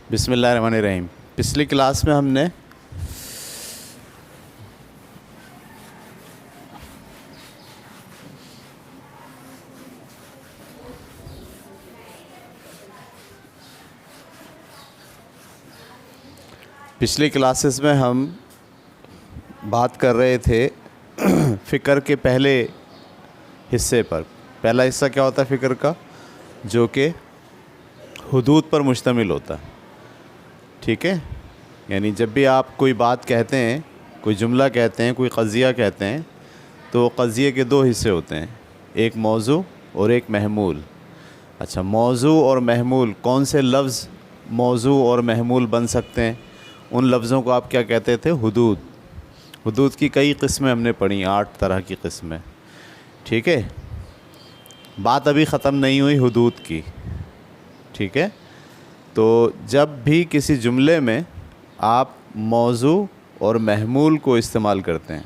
بسم اللہ الرحمن الرحیم۔ پچھلی کلاس میں ہم نے پچھلی کلاسز میں ہم بات کر رہے تھے فکر کے پہلے حصے پر۔ پہلا حصہ کیا ہوتا ہے فکر کا؟ جو کہ حدود پر مشتمل ہوتا ہے، ٹھیک ہے؟ یعنی جب بھی آپ کوئی بات کہتے ہیں، کوئی جملہ کہتے ہیں، کوئی قضیہ کہتے ہیں، تو قضیے کے دو حصے ہوتے ہیں، ایک موضوع اور ایک محمول۔ اچھا، موضوع اور محمول، کون سے لفظ موضوع اور محمول بن سکتے ہیں؟ ان لفظوں کو آپ کیا کہتے تھے؟ حدود۔ حدود کی کئی قسمیں ہم نے پڑھی، 8 طرح کی قسمیں، ٹھیک ہے؟ بات ابھی ختم نہیں ہوئی حدود کی، ٹھیک ہے؟ تو جب بھی کسی جملے میں آپ موضوع اور محمول کو استعمال کرتے ہیں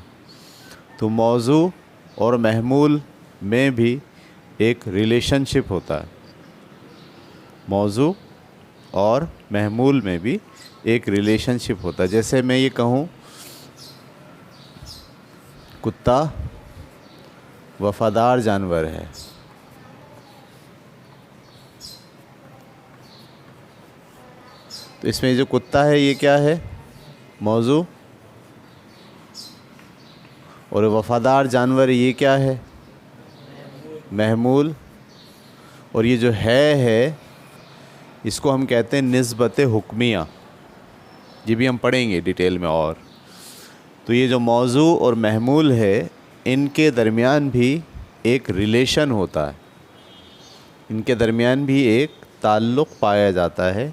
تو موضوع اور محمول میں بھی ایک ریلیشن شپ ہوتا ہے۔ موضوع اور محمول میں بھی ایک ریلیشن شپ ہوتا ہے۔ جیسے میں یہ کہوں کتا وفادار جانور ہے، تو اس میں جو کتا ہے یہ کیا ہے؟ موضوع، اور وفادار جانور یہ کیا ہے؟ محمول۔ اور یہ جو ہے اس کو ہم کہتے ہیں نسبت حکمیہ، یہ بھی ہم پڑھیں گے ڈیٹیل میں۔ اور تو یہ جو موضوع اور محمول ہے ان کے درمیان بھی ایک ریلیشن ہوتا ہے، ان کے درمیان بھی ایک تعلق پایا جاتا ہے۔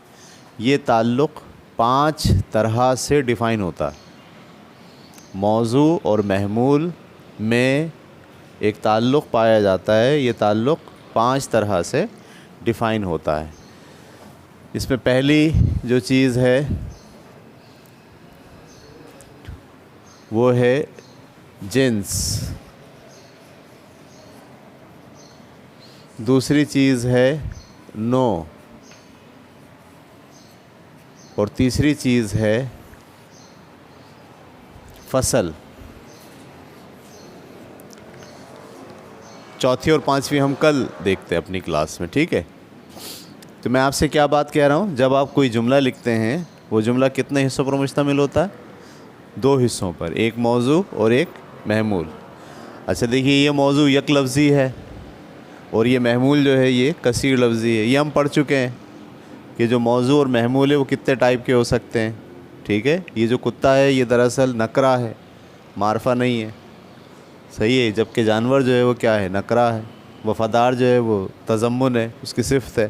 یہ تعلق 5 طرح سے ڈیفائن ہوتا ہے۔ موضوع اور محمول میں ایک تعلق پایا جاتا ہے، یہ تعلق 5 طرح سے ڈیفائن ہوتا ہے۔ اس میں پہلی جو چیز ہے وہ ہے جنس، دوسری چیز ہے نوع، اور تیسری چیز ہے فصل۔ چوتھی اور پانچویں ہم کل دیکھتے ہیں اپنی کلاس میں، ٹھیک ہے؟ تو میں آپ سے کیا بات کہہ رہا ہوں، جب آپ کوئی جملہ لکھتے ہیں وہ جملہ کتنے حصوں پر مشتمل ہوتا ہے؟ 2 حصوں پر، ایک موضوع اور ایک محمول۔ اچھا دیکھیے، یہ موضوع یک لفظی ہے اور یہ محمول جو ہے یہ کثیر لفظی ہے۔ یہ ہم پڑھ چکے ہیں کہ جو موضوع اور محمول ہے وہ کتنے ٹائپ کے ہو سکتے ہیں، ٹھیک ہے؟ یہ جو کتا ہے یہ دراصل نکرہ ہے، معرفہ نہیں ہے، صحیح ہے؟ جبکہ جانور جو ہے وہ کیا ہے؟ نکرہ ہے۔ وفادار جو ہے وہ تضمن ہے، اس کی صفت ہے۔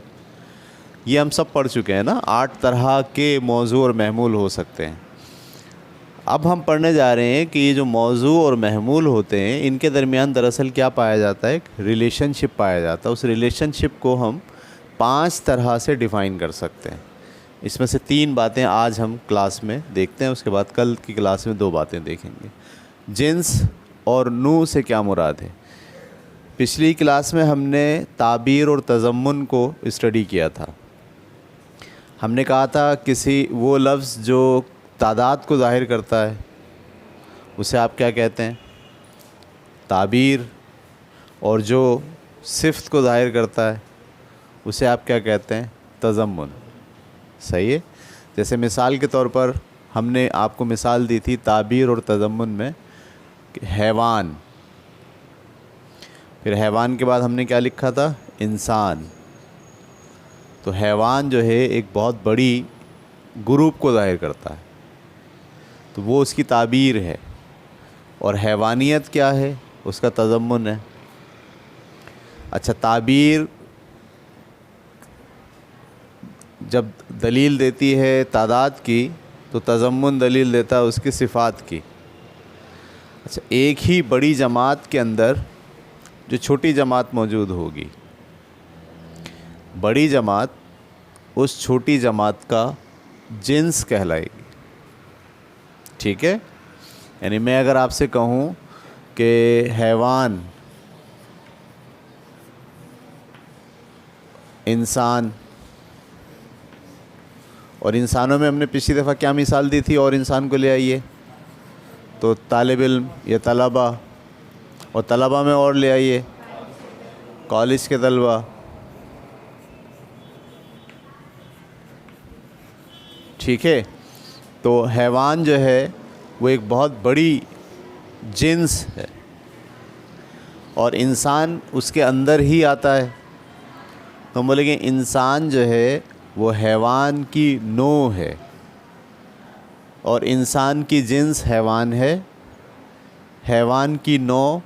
یہ ہم سب پڑھ چکے ہیں نا، 8 طرح کے موضوع اور محمول ہو سکتے ہیں۔ اب ہم پڑھنے جا رہے ہیں کہ یہ جو موضوع اور محمول ہوتے ہیں ان کے درمیان دراصل کیا پایا جاتا ہے؟ ایک ریلیشن شپ پایا جاتا ہے۔ اس ریلیشن شپ کو ہم 5 طرح سے ڈیفائن کر سکتے ہیں۔ اس میں سے 3 باتیں آج ہم کلاس میں دیکھتے ہیں، اس کے بعد کل کی کلاس میں 2 باتیں دیکھیں گے۔ جنس اور نوع سے کیا مراد ہے؟ پچھلی کلاس میں ہم نے تعبیر اور تضمن کو اسٹڈی کیا تھا۔ ہم نے کہا تھا کسی وہ لفظ جو تعداد کو ظاہر کرتا ہے اسے آپ کیا کہتے ہیں؟ تعبیر، اور جو صفت کو ظاہر کرتا ہے اسے آپ کیا کہتے ہیں؟ تضمن، صحیح ہے؟ جیسے مثال کے طور پر ہم نے آپ کو مثال دی تھی تعبیر اور تضمن میں کہ حیوان، پھر حیوان کے بعد ہم نے کیا لکھا تھا؟ انسان۔ تو حیوان جو ہے ایک بہت بڑی گروپ کو ظاہر کرتا ہے، تو وہ اس کی تعبیر ہے، اور حیوانیت کیا ہے؟ اس کا تضمن ہے۔ اچھا، تعبیر جب دلیل دیتی ہے تعداد کی تو تضمن دلیل دیتا ہے اس کی صفات کی۔ اچھا، ایک ہی بڑی جماعت کے اندر جو چھوٹی جماعت موجود ہوگی، بڑی جماعت اس چھوٹی جماعت کا جنس کہلائے گی، ٹھیک ہے؟ یعنی میں اگر آپ سے کہوں کہ حیوان، انسان اور انسانوں میں ہم نے پچھلی دفعہ کیا مثال دی تھی؟ اور انسان کو لے آئیے تو طالب علم یا طلبہ، اور طلبہ میں اور لے آئیے کالج کے طلبہ، ٹھیک ہے؟ تو حیوان جو ہے وہ ایک بہت بڑی جنس ہے، اور انسان اس کے اندر ہی آتا ہے. تو ہم بولیں گے انسان جو ہے وہ حیوان کی نوع ہے، اور انسان کی جنس حیوان ہے، حیوان کی نوع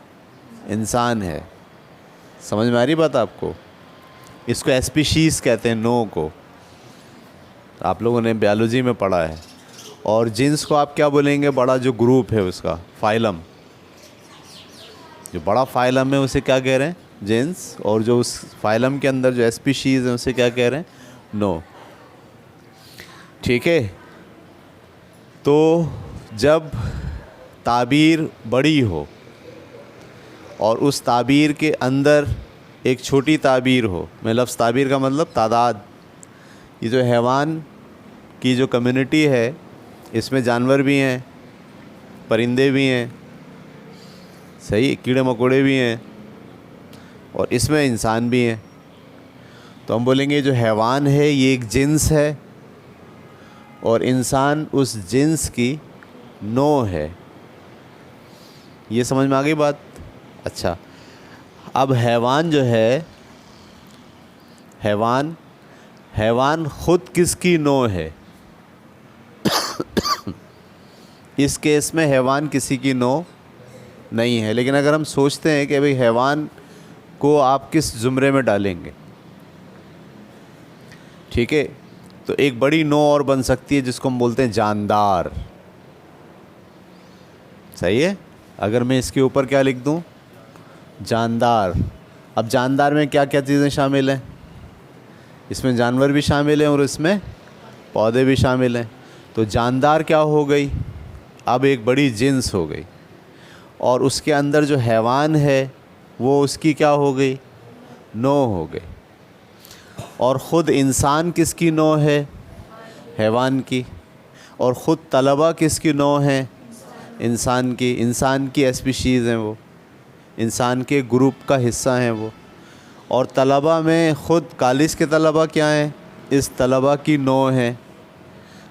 انسان ہے. سمجھ میں آ رہی بات آپ کو؟ اس کو اسپیشیز کہتے ہیں، نوع کو. آپ لوگوں نے بیالوجی میں پڑھا ہے. اور جنس کو آپ کیا بولیں گے؟ بڑا جو گروپ ہے اس کا، فائلم. جو بڑا فائلم ہے اسے کیا کہہ رہے ہیں؟ جنس. اور جو اس فائلم کے اندر جو اسپیشیز ہیں اسے کیا کہہ رہے ہیں؟ نوع. ٹھیک ہے؟ تو جب تعبیر بڑی ہو اور اس تعبیر کے اندر ایک چھوٹی تعبیر ہو، میں لفظ تعبیر کا مطلب تعداد، یہ جو حیوان کی جو کمیونٹی ہے اس میں جانور بھی ہیں، پرندے بھی ہیں، صحیح، کیڑے مکوڑے بھی ہیں، اور اس میں انسان بھی ہیں. تو ہم بولیں گے جو حیوان ہے یہ ایک جنس ہے، اور انسان اس جنس کی نوع ہے. یہ سمجھ میں آ گئی بات؟ اچھا، اب حیوان جو ہے، حیوان خود کس کی نوع ہے؟ اس کیس میں حیوان کسی کی نوع نہیں ہے. لیکن اگر ہم سوچتے ہیں کہ بھئی حیوان کو آپ کس زمرے میں ڈالیں گے، ٹھیک ہے، تو ایک بڑی نوع اور بن سکتی ہے جس کو ہم بولتے ہیں جاندار. صحیح ہے؟ اگر میں اس کے اوپر کیا لکھ دوں؟ جاندار. اب جاندار میں کیا کیا چیزیں شامل ہیں؟ اس میں جانور بھی شامل ہیں اور اس میں پودے بھی شامل ہیں. تو جاندار کیا ہو گئی؟ اب ایک بڑی جنس ہو گئی. اور اس کے اندر جو حیوان ہے وہ اس کی کیا ہو گئی؟ نوع ہو گئی. اور خود انسان کس کی نوع ہے؟ حیوان کی. اور خود طلبہ کس کی نوع ہے؟ انسان کی. انسان کی اسپیشیز ہیں، وہ انسان کے گروپ کا حصہ ہیں وہ. اور طلبہ میں خود کالج کے طلبہ کیا ہیں؟ اس طلبہ کی نوع ہیں.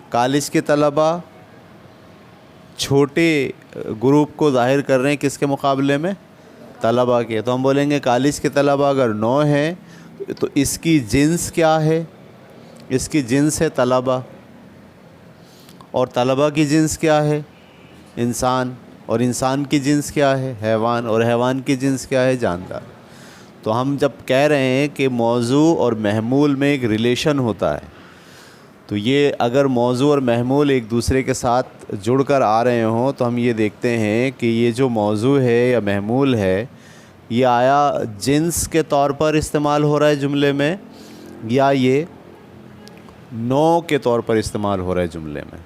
کالج کے طلبہ چھوٹے گروپ کو ظاہر کر رہے ہیں کس کے مقابلے میں؟ طلبہ کے. تو ہم بولیں گے کالج کے طلبہ اگر نوع ہیں تو اس کی جنس کیا ہے؟ اس کی جنس ہے طلبہ. اور طلبہ کی جنس کیا ہے؟ انسان. اور انسان کی جنس کیا ہے؟ حیوان. اور حیوان کی جنس کیا ہے؟ جاندار. تو ہم جب کہہ رہے ہیں کہ موضوع اور محمول میں ایک ریلیشن ہوتا ہے، تو یہ اگر موضوع اور محمول ایک دوسرے کے ساتھ جڑ کر آ رہے ہوں تو ہم یہ دیکھتے ہیں کہ یہ جو موضوع ہے یا محمول ہے یہ آیا جنس کے طور پر استعمال ہو رہا ہے جملے میں، یا یہ نوع کے طور پر استعمال ہو رہا ہے جملے میں.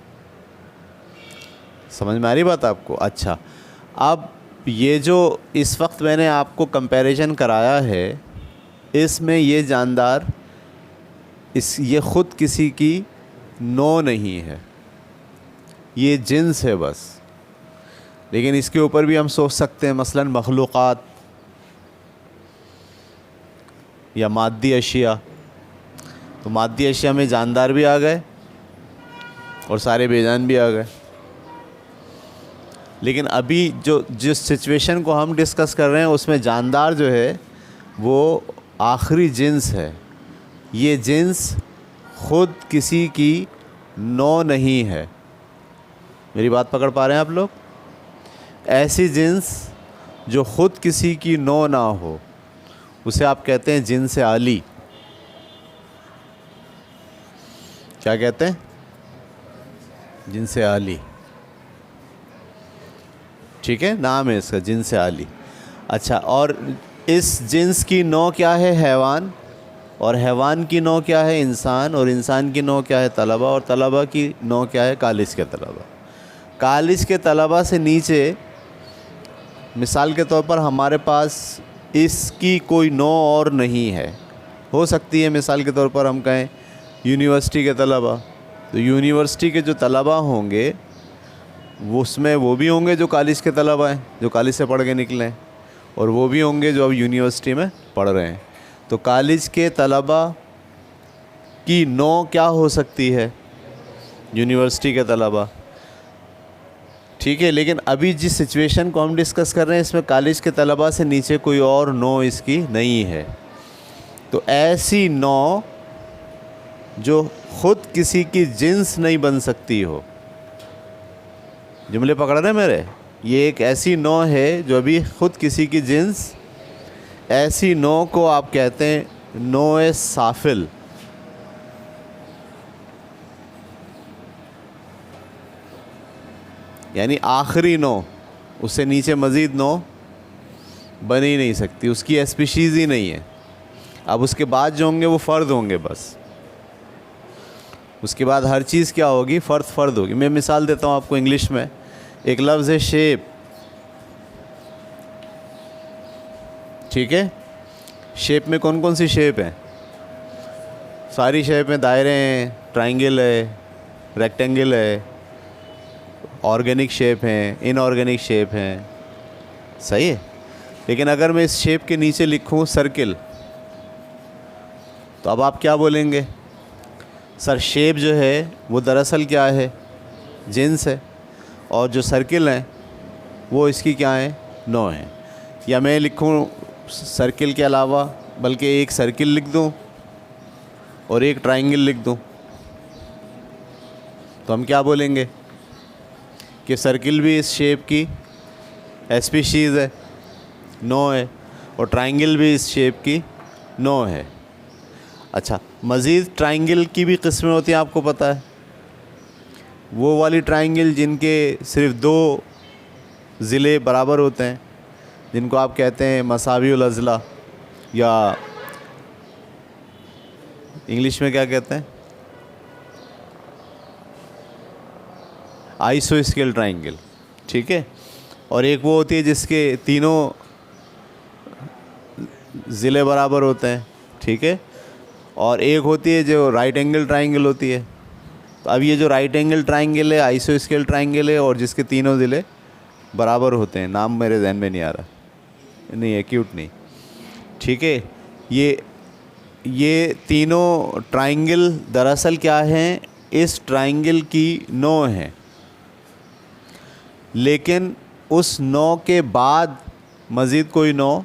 سمجھ میں آ رہی بات آپ کو؟ اچھا، اب یہ جو اس وقت میں نے آپ کو کمپیریزن کرایا ہے، اس میں یہ جاندار یہ خود کسی کی نوع نہیں ہے، یہ جنس ہے بس. لیکن اس کے اوپر بھی ہم سوچ سکتے ہیں، مثلا مخلوقات یا مادی اشیاء. تو مادی اشیاء میں جاندار بھی آ گئے اور سارے بے جان بھی آ گئے. لیکن ابھی جس سچویشن کو ہم ڈسکس کر رہے ہیں اس میں جاندار جو ہے وہ آخری جنس ہے. یہ جنس خود کسی کی نوع نہیں ہے. میری بات پکڑ پا رہے ہیں آپ لوگ؟ ایسی جنس جو خود کسی کی نوع نہ ہو اسے آپ کہتے ہیں جنس عالی. کیا کہتے ہیں؟ جنس عالی. ٹھیک ہے، نام ہے اس کا، جنس عالی. اچھا، اور اس جنس کی نوع کیا ہے؟ حیوان. اور حیوان کی نوع کیا ہے؟ انسان. اور انسان کی نوع کیا ہے؟ طلبہ. اور طلبہ کی نوع کیا ہے؟ کالج کے طلبہ. کالج کے طلبہ سے نیچے مثال کے طور پر ہمارے پاس اس کی کوئی نوع اور نہیں ہے. ہو سکتی ہے مثال کے طور پر ہم کہیں یونیورسٹی کے طلبہ، تو یونیورسٹی کے جو طلباء ہوں گے وہ اس میں وہ بھی ہوں گے جو کالج کے طلباء ہیں، جو کالج سے پڑھ کے نکلے ہیں، اور وہ بھی ہوں گے جو اب یونیورسٹی میں پڑھ رہے ہیں. تو کالج کے طلباء کی نوع کیا ہو سکتی ہے؟ یونیورسٹی کے طلباء. ٹھیک ہے، لیکن ابھی جس سچویشن کو ہم ڈسکس کر رہے ہیں اس میں کالج کے طلباء سے نیچے کوئی اور نوع اس کی نہیں ہے. تو ایسی نوع جو خود کسی کی جنس نہیں بن سکتی ہو. جملے پکڑ رہے ہیں میرے؟ یہ ایک ایسی نوع ہے جو ابھی خود کسی کی جنس، ایسی نوع کو آپ کہتے ہیں نوع سافل. یعنی آخری نوع، اس سے نیچے مزید نوع بن ہی نہیں سکتی، اس کی اسپیشیز ہی نہیں ہے. اب اس کے بعد جو ہوں گے وہ فرد ہوں گے بس. اس کے بعد ہر چیز کیا ہوگی؟ فرد ہوگی. میں مثال دیتا ہوں آپ کو انگلش میں. ایک لفظ ہے شیپ. ٹھیک ہے، شیپ میں کون کون سی شیپ ہیں؟ ساری شیپ میں دائرے ہیں، ٹرائنگل ہے، ریکٹینگل ہے، آرگینک شیپ ہیں، ان آرگینک شیپ ہیں. صحیح ہے. لیکن اگر میں اس شیپ کے نیچے لکھوں سرکل، تو اب آپ کیا بولیں گے؟ سر شیپ جو ہے وہ دراصل کیا ہے؟ جنس ہے، اور جو سرکل ہیں وہ اس کی کیا ہیں؟ نوع ہیں. یا میں لکھوں سرکل کے علاوہ بلکہ ایک سرکل لکھ دوں اور ایک ٹرائنگل لکھ دوں، تو ہم کیا بولیں گے؟ کہ سرکل بھی اس شیپ کی اسپیشیز ہے، نوع ہے، اور ٹرائنگل بھی اس شیپ کی نوع ہے. اچھا، مزید ٹرائنگل کی بھی قسمیں ہوتی ہیں، آپ کو پتہ ہے. وہ والی ٹرائنگل جن کے صرف دو ضلع برابر ہوتے ہیں، جن کو آپ کہتے ہیں مساوی الاضلاع، یا انگلش میں کیا کہتے ہیں؟ آئسو اسکیل ٹرائنگل. ٹھیک ہے. اور ایک وہ ہوتی ہے جس کے تینوں ضلع برابر ہوتے ہیں. ٹھیک ہے. اور ایک ہوتی ہے جو رائٹ اینگل ٹرائنگل ہوتی ہے. تو اب یہ جو رائٹ اینگل ٹرائنگل ہے، آئسو اسکیل ٹرائنگل ہے، اور جس کے تینوں ضلع برابر ہوتے ہیں، نام میرے ذہن میں نہیں آ رہا، نہیں ایکیوٹ نہیں. ٹھیک ہے. یہ تینوں ٹرائنگل دراصل کیا ہیں؟ اس ٹرائنگل کی نوع ہیں. لیکن اس نوع کے بعد مزید کوئی نوع،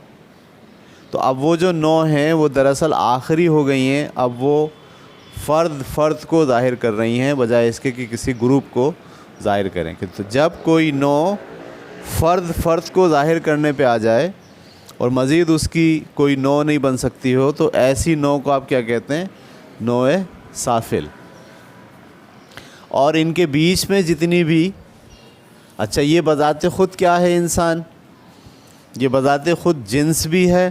تو اب وہ جو نوع ہیں وہ دراصل آخری ہو گئی ہیں. اب وہ فرد کو ظاہر کر رہی ہیں بجائے اس کے کہ کسی گروپ کو ظاہر کریں. تو جب کوئی نوع فرد کو ظاہر کرنے پہ آ جائے اور مزید اس کی کوئی نوع نہیں بن سکتی ہو، تو ایسی نوع کو آپ کیا کہتے ہیں؟ نوع سافل. اور ان کے بیچ میں جتنی بھی، اچھا یہ بذات خود کیا ہے انسان؟ یہ بذات خود جنس بھی ہے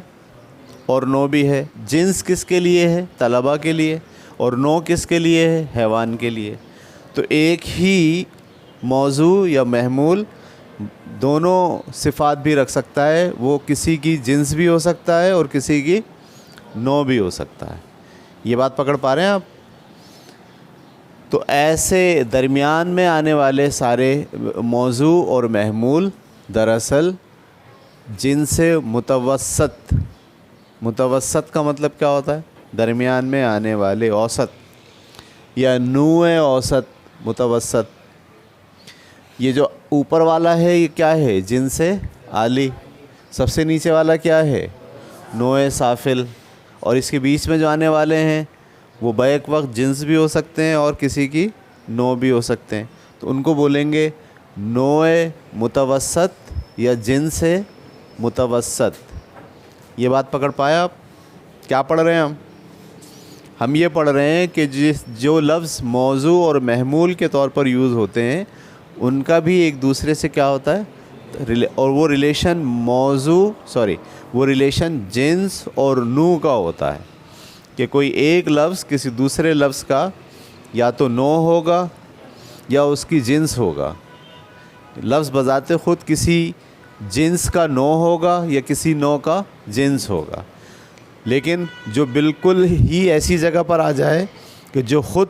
اور نوع بھی ہے. جنس کس کے لیے ہے؟ طلباء کے لیے. اور نوع کس کے لیے ہے؟ حیوان کے لیے. تو ایک ہی موضوع یا محمول دونوں صفات بھی رکھ سکتا ہے. وہ کسی کی جنس بھی ہو سکتا ہے اور کسی کی نوع بھی ہو سکتا ہے. یہ بات پکڑ پا رہے ہیں آپ؟ تو ایسے درمیان میں آنے والے سارے موضوع اور محمول دراصل جنس متوسط. متوسط کا مطلب کیا ہوتا ہے؟ درمیان میں آنے والے، اوسط یا نوع اوسط، متوسط. یہ جو اوپر والا ہے یہ کیا ہے؟ جنس عالی. سب سے نیچے والا کیا ہے؟ نوع سافل. اور اس کے بیچ میں جو آنے والے ہیں وہ بیک وقت جنس بھی ہو سکتے ہیں اور کسی کی نوع بھی ہو سکتے ہیں. تو ان کو بولیں گے نوع متوسط یا جنس متوسط. یہ بات پکڑ پایا آپ؟ کیا پڑھ رہے ہیں ہم یہ پڑھ رہے ہیں کہ جو لفظ موضوع اور محمول کے طور پر یوز ہوتے ہیں ان کا بھی ایک دوسرے سے کیا ہوتا ہے؟ اور وہ ریلیشن جنس اور نوع کا ہوتا ہے کہ کوئی ایک لفظ کسی دوسرے لفظ کا یا تو نوع ہوگا یا اس کی جنس ہوگا. لفظ بذات خود کسی جنس کا نوع ہوگا یا کسی نوع کا جنس ہوگا. لیکن جو بالکل ہی ایسی جگہ پر آ جائے کہ جو خود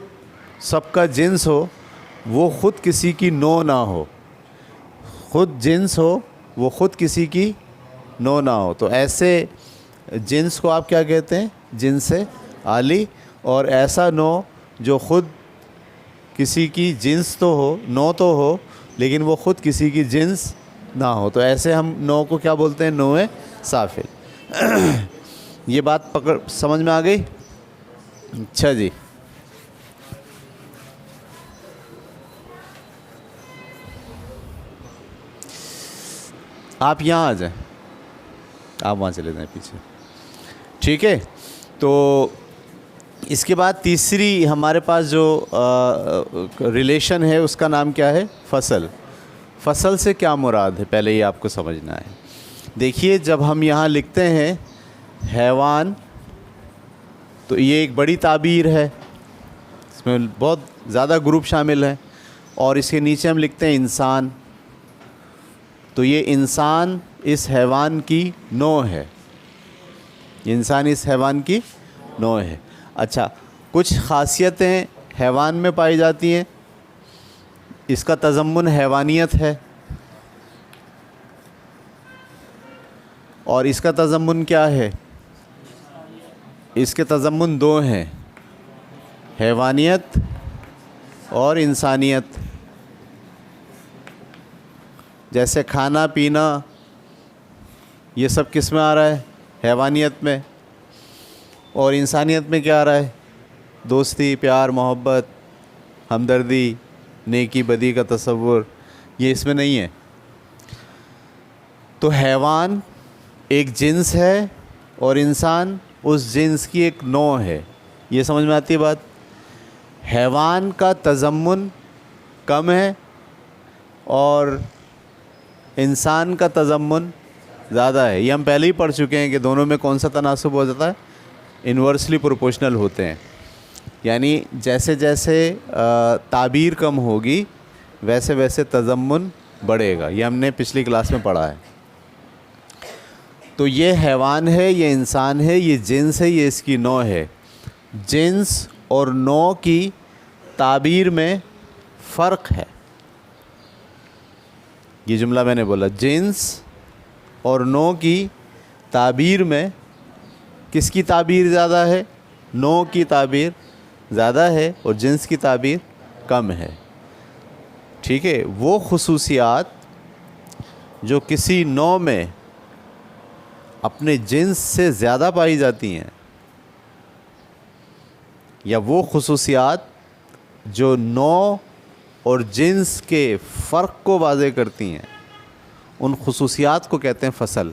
سب کا جنس ہو وہ خود کسی کی نوع نہ ہو، خود جنس ہو وہ خود کسی کی نوع نہ ہو، تو ایسے جنس کو آپ کیا کہتے ہیں؟ جنس عالی. اور ایسا نوع جو خود کسی کی جنس تو ہو، نوع تو ہو، لیکن وہ خود کسی کی جنس نہ ہو، تو ایسے ہم نوع کو کیا بولتے ہیں؟ نوع سافل. یہ بات سمجھ میں آ گئی؟ اچھا جی. آپ یہاں آ جائیں، آپ وہاں چلے جائیں پیچھے. ٹھیک ہے، تو اس کے بعد تیسری ہمارے پاس جو ریلیشن ہے اس کا نام کیا ہے؟ فصل. فصل سے کیا مراد ہے پہلے یہ آپ کو سمجھنا ہے. دیکھیے جب ہم یہاں لکھتے ہیں حیوان تو یہ ایک بڑی تعبیر ہے، اس میں بہت زیادہ گروپ شامل ہیں، اور اس کے نیچے ہم لکھتے ہیں انسان، تو یہ انسان اس حیوان کی نوع ہے، انسان اس حیوان کی نوع ہے. اچھا، کچھ خاصیتیں حیوان میں پائی جاتی ہیں، اس کا تضمن حیوانیت ہے، اور اس کا تضمن کیا ہے؟ اس کے تضمن دو ہیں، حیوانیت اور انسانیت. جیسے کھانا پینا یہ سب کس میں آ رہا ہے؟ حیوانیت میں. اور انسانیت میں کیا آ رہا ہے؟ دوستی، پیار، محبت، ہمدردی، نیکی بدی کا تصور، یہ اس میں نہیں ہے. تو حیوان ایک جنس ہے اور انسان اس جنس کی ایک نوع ہے. یہ سمجھ میں آتی ہے بات؟ حیوان کا تضمن کم ہے اور انسان کا تضمن زیادہ ہے. یہ ہم پہلے ہی پڑھ چکے ہیں کہ دونوں میں کون سا تناسب ہو جاتا ہے؟ انورسلی پروپورشنل ہوتے ہیں. یعنی جیسے جیسے تعبیر کم ہوگی ویسے ویسے تضمن بڑھے گا. یہ ہم نے پچھلی کلاس میں پڑھا ہے. تو یہ حیوان ہے، یہ انسان ہے، یہ جنس ہے، یہ اس کی نوع ہے. جنس اور نوع کی تعبیر میں فرق ہے. یہ جملہ میں نے بولا، جنس اور نوع کی تعبیر میں کس کی تعبیر زیادہ ہے؟ نوع کی تعبیر زیادہ ہے اور جنس کی تعبیر کم ہے. ٹھیک ہے، وہ خصوصیات جو کسی نوع میں اپنے جنس سے زیادہ پائی جاتی ہیں، یا وہ خصوصیات جو نوع اور جنس کے فرق کو واضح کرتی ہیں، ان خصوصیات کو کہتے ہیں فصل.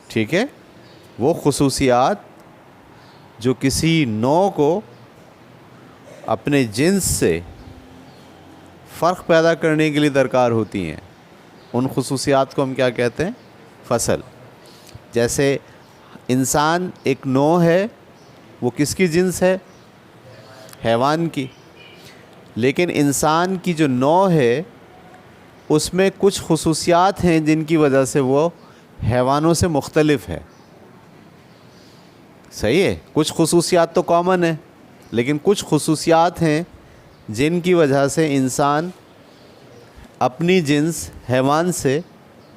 ٹھیک ہے، وہ خصوصیات جو کسی نوع کو اپنے جنس سے فرق پیدا کرنے کے لیے درکار ہوتی ہیں، ان خصوصیات کو ہم کیا کہتے ہیں؟ فصل. جیسے انسان ایک نوع ہے، وہ کس کی جنس ہے؟ حیوان کی. لیکن انسان کی جو نوع ہے اس میں کچھ خصوصیات ہیں جن کی وجہ سے وہ حیوانوں سے مختلف ہے. صحیح ہے، کچھ خصوصیات تو کامن ہیں، لیکن کچھ خصوصیات ہیں جن کی وجہ سے انسان اپنی جنس حیوان سے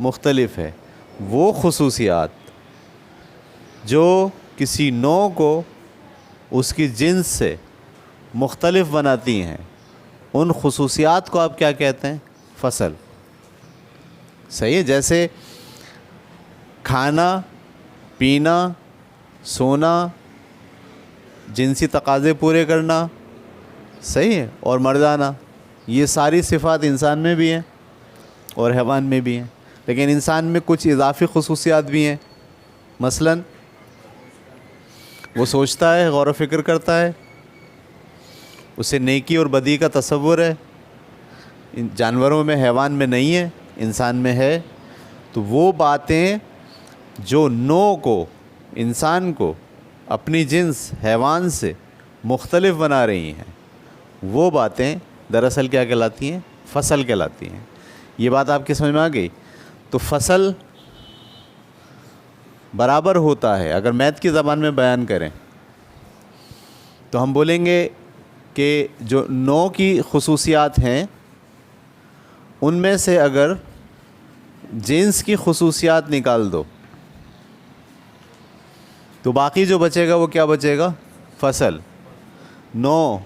مختلف ہے. وہ خصوصیات جو کسی نوع کو اس کی جنس سے مختلف بناتی ہیں، ان خصوصیات کو آپ کیا کہتے ہیں؟ فصل. صحیح ہے، جیسے کھانا، پینا، سونا، جنسی تقاضے پورے کرنا، صحیح ہے، اور مردانہ، یہ ساری صفات انسان میں بھی ہیں اور حیوان میں بھی ہیں. لیکن انسان میں کچھ اضافی خصوصیات بھی ہیں. مثلاً وہ سوچتا ہے، غور و فکر کرتا ہے، اسے نیکی اور بدی کا تصور ہے. جانوروں میں، حیوان میں نہیں ہے، انسان میں ہے. تو وہ باتیں جو نوع کو، انسان کو اپنی جنس حیوان سے مختلف بنا رہی ہیں، وہ باتیں دراصل کیا کہلاتی ہیں؟ فصل کہلاتی ہیں. یہ بات آپ کی سمجھ میں آ گئی؟ تو فصل برابر ہوتا ہے، اگر میتھ کی زبان میں بیان کریں تو ہم بولیں گے کہ جو نو کی خصوصیات ہیں ان میں سے اگر جنس کی خصوصیات نکال دو تو باقی جو بچے گا وہ کیا بچے گا؟ فصل. نو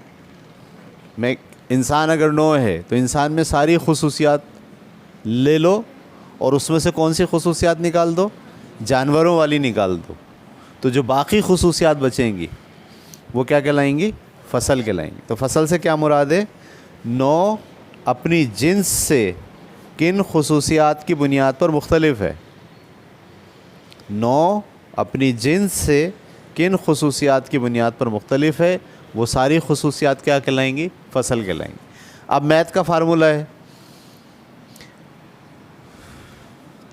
میں انسان اگر نو ہے تو انسان میں ساری خصوصیات لے لو اور اس میں سے کون سی خصوصیات نکال دو؟ جانوروں والی نکال دو. تو جو باقی خصوصیات بچیں گی وہ کیا کہلائیں گی؟ فصل کہلائیں گی. تو فصل سے کیا مراد ہے؟ نو اپنی جنس سے کن خصوصیات کی بنیاد پر مختلف ہے. نو اپنی جنس سے کن خصوصیات کی بنیاد پر مختلف ہے، وہ ساری خصوصیات کیا کہلائیں گی؟ فصل کہلائیں گی. اب میتھ کا فارمولہ ہے،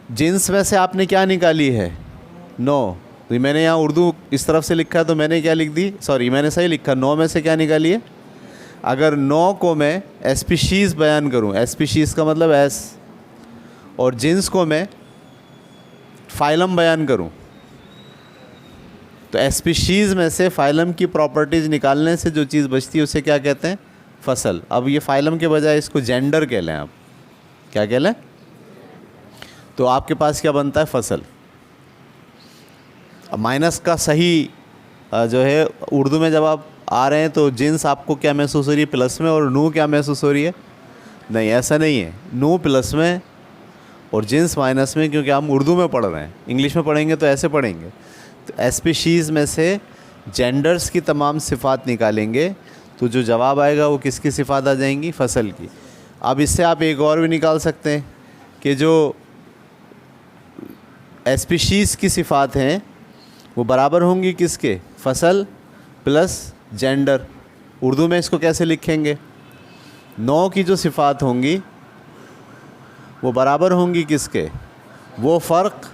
جنس میں سے آپ نے کیا نکالی ہے؟ نو. تو میں نے یہاں اردو اس طرف سے لکھا ہے تو میں نے کیا لکھ دی؟ سوری میں نے صحیح لکھا، نو میں سے کیا نکالی ہے؟ اگر نو کو میں اسپیشیز بیان کروں، اسپیشیز کا مطلب ایس، اور جنس کو میں فائلم بیان کروں تو اسپیشیز میں سے فائلم کی پراپرٹیز نکالنے سے جو چیز بچتی ہے اسے کیا کہتے ہیں؟ فصل. اب یہ فائلم کے بجائے اس کو جینڈر کہہ لیں. آپ کیا کہہ لیں؟ تو آپ کے پاس کیا بنتا ہے؟ فصل. اب مائنس کا صحیح جو ہے اردو میں جب آپ آ رہے ہیں تو جنس آپ کو کیا محسوس ہو رہی ہے؟ پلس میں، اور نو کیا محسوس ہو رہی ہے؟ نہیں، ایسا نہیں ہے. نو پلس میں اور جنس مائنس میں، کیونکہ ہم اردو میں پڑھ رہے ہیں. انگلش میں پڑھیں گے تو ایسے پڑھیں گے. تو اسپیشیز میں سے جینڈرز کی تمام صفات نکالیں گے تو جو جواب آئے گا وہ کس کی صفات آ جائیں گی؟ فصل کی. اب اس سے آپ ایک اور بھی نکال سکتے ہیں کہ جو اسپیشیز کی صفات ہیں وہ برابر ہوں گی کس کے؟ فصل پلس جینڈر. اردو میں اس کو کیسے لکھیں گے؟ نو کی جو صفات ہوں گی وہ برابر ہوں گی کس کے؟ وہ فرق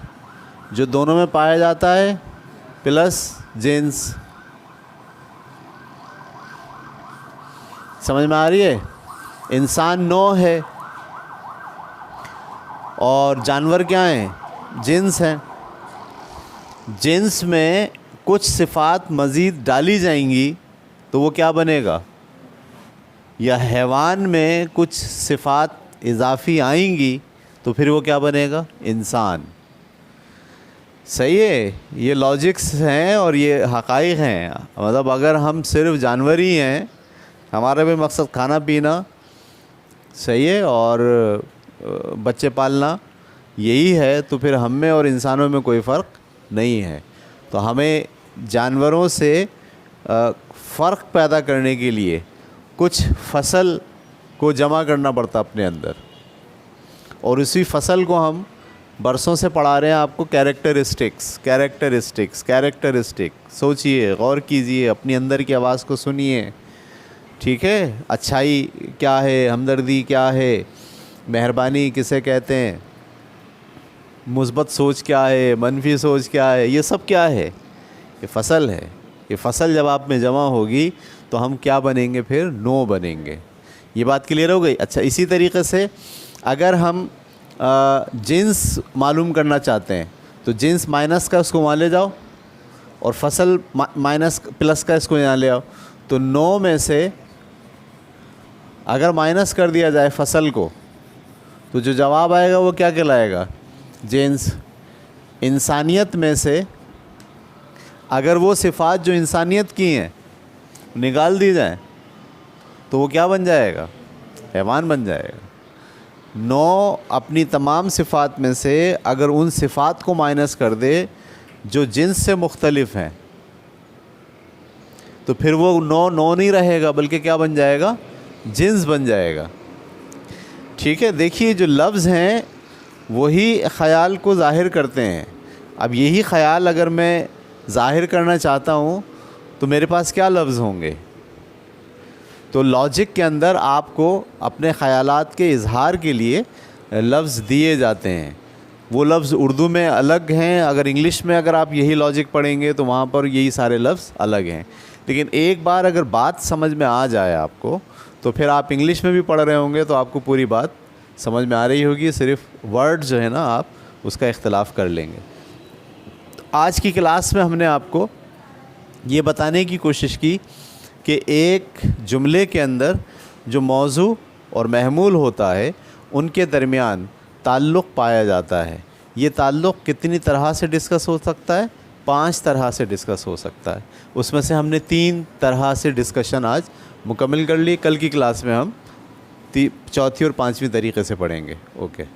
جو دونوں میں پایا جاتا ہے پلس جنس. سمجھ میں آ رہی ہے؟ انسان نو ہے اور جانور کیا ہیں؟ جنس ہیں. جنس میں کچھ صفات مزید ڈالی جائیں گی تو وہ کیا بنے گا؟ یا حیوان میں کچھ صفات اضافی آئیں گی تو پھر وہ کیا بنے گا؟ انسان. صحیح ہے؟ یہ لاجکس ہیں اور یہ حقائق ہیں. مطلب اگر ہم صرف جانور ہی ہیں، ہمارا بھی مقصد کھانا پینا، صحیح ہے، اور بچے پالنا یہی ہے، تو پھر ہم میں اور انسانوں میں کوئی فرق نہیں ہے. تو ہمیں جانوروں سے فرق پیدا کرنے کے لیے کچھ فصل کو جمع کرنا پڑتا اپنے اندر، اور اسی فصل کو ہم برسوں سے پڑھا رہے ہیں آپ کو. کیریکٹرسٹک. سوچئے، غور کیجئے، اپنی اندر کی آواز کو سنیے. ٹھیک ہے؟ اچھائی کیا ہے؟ ہمدردی کیا ہے؟ مہربانی کسے کہتے ہیں؟ مثبت سوچ کیا ہے؟ منفی سوچ کیا ہے؟ یہ سب کیا ہے؟ یہ فصل ہے. یہ فصل جب آپ میں جمع ہوگی تو ہم کیا بنیں گے؟ پھر نو بنیں گے. یہ بات کلیئر ہو گئی؟ اچھا، اسی طریقے سے اگر ہم جنس معلوم کرنا چاہتے ہیں تو جنس مائنس کا اس کو وہاں لے جاؤ اور فصل مائنس پلس کا اس کو یہاں لے آؤ. تو نو میں سے اگر مائنس کر دیا جائے فصل کو تو جو جواب آئے گا وہ کیا کہلائے گا؟ جنس. انسانیت میں سے اگر وہ صفات جو انسانیت کی ہیں نکال دی جائیں تو وہ کیا بن جائے گا؟ حیوان بن جائے گا. نو اپنی تمام صفات میں سے اگر ان صفات کو مائنس کر دے جو جنس سے مختلف ہیں تو پھر وہ نو نہیں رہے گا، بلکہ کیا بن جائے گا؟ جنس بن جائے گا. ٹھیک ہے؟ دیکھیے جو لفظ ہیں وہی خیال کو ظاہر کرتے ہیں. اب یہی خیال اگر میں ظاہر کرنا چاہتا ہوں تو میرے پاس کیا لفظ ہوں گے؟ تو لاجک کے اندر آپ کو اپنے خیالات کے اظہار کے لیے لفظ دیے جاتے ہیں. وہ لفظ اردو میں الگ ہیں، اگر انگلش میں اگر آپ یہی لاجک پڑھیں گے تو وہاں پر یہی سارے لفظ الگ ہیں. لیکن ایک بار اگر بات سمجھ میں آ جائے آپ کو تو پھر آپ انگلش میں بھی پڑھ رہے ہوں گے تو آپ کو پوری بات سمجھ میں آ رہی ہوگی. صرف ورڈ جو ہے نا آپ اس کا اختلاف کر لیں گے. آج کی کلاس میں ہم نے آپ کو یہ بتانے کی کوشش کی کہ ایک جملے کے اندر جو موضوع اور محمول ہوتا ہے ان کے درمیان تعلق پایا جاتا ہے. یہ تعلق کتنی طرح سے ڈسکس ہو سکتا ہے؟ 5 طرح سے ڈسکس ہو سکتا ہے. اس میں سے ہم نے 3 طرح سے ڈسکشن آج مکمل کر لی. کل کی کلاس میں ہم چوتھی اور 5ویں طریقے سے پڑھیں گے. اوکے.